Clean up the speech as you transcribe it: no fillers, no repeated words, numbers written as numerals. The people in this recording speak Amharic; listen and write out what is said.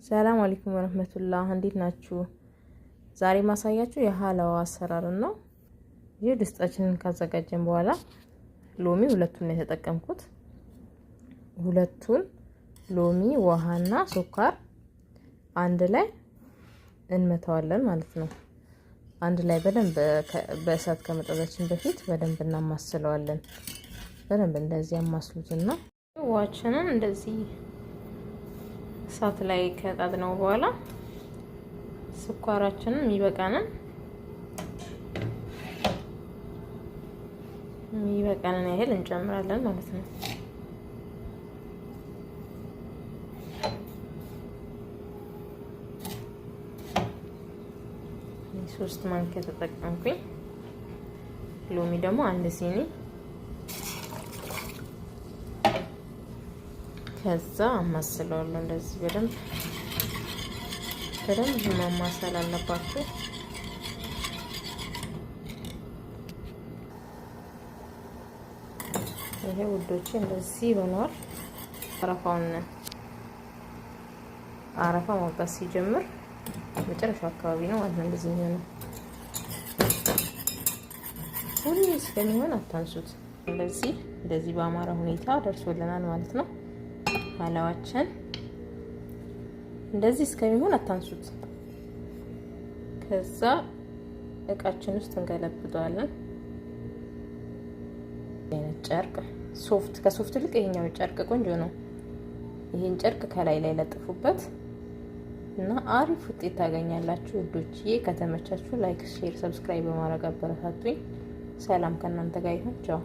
ሰላም አለይኩም ወራህመቱላህ እንዴት ናችሁ? ዛሬ ማሳያችሁ የሀላዋ አሰራር ነው። ይህ ድስታችንን ካዘጋጀን በኋላ ሎሚ ሁለቱን ነው የተጠቀምኩት። ሁለቱን ሎሚ ውሃና ሱካር አንድ ላይ እንመታዋለን ማለት ነው። አንድ ላይ በደንብ በእሳት ከመጠዛችን በፊት በደንብ እናማስለዋለን። በደንብ እንደዚህ አማስሉትና ውሃችንን እንደዚህ እሳት ላይ ከጣድነው በኋላ ስኳራችንን የሚበቃንን ያህል እንጨምራለን ማለት ነው። ሶስት ማንኪያ ተጠቀምኩኝ። ሎሚ ደግሞ አንድ ሲኒ። ከዛ አማስለዋለሁ እንደዚህ በደንብ ማማሰል አለባችሁ። ይሄ ውዶቼ እንደዚህ ሆኗል። አረፋ ማውጣት ሲጀምር መጨረሻው አካባቢ ነው ማለት ነው እንደዚህ ነው። ሁሉ እስከሚሆን አታንሱት። እንደዚህ በአማራ ሁኔታ ደርሶልናል ማለት ነው። ሀላዋችን እንደዚህ እስከሚሆን አታንሱት። ከዛ እቃችን ውስጥ እንገለብጠዋለን። አይነት ጨርቅ ከሶፍት ይልቅ ይሄኛው ጨርቅ ቆንጆ ነው። ይሄን ጨርቅ ከላይ ላይ ለጥፉበት እና አሪፍ ውጤት ታገኛላችሁ ውዶችዬ። ከተመቻችሁ ላይክ፣ ሼር፣ ሰብስክራይብ በማድረግ አበረታቱኝ። ሰላም ከእናንተ ጋር ይሁን። ቻው።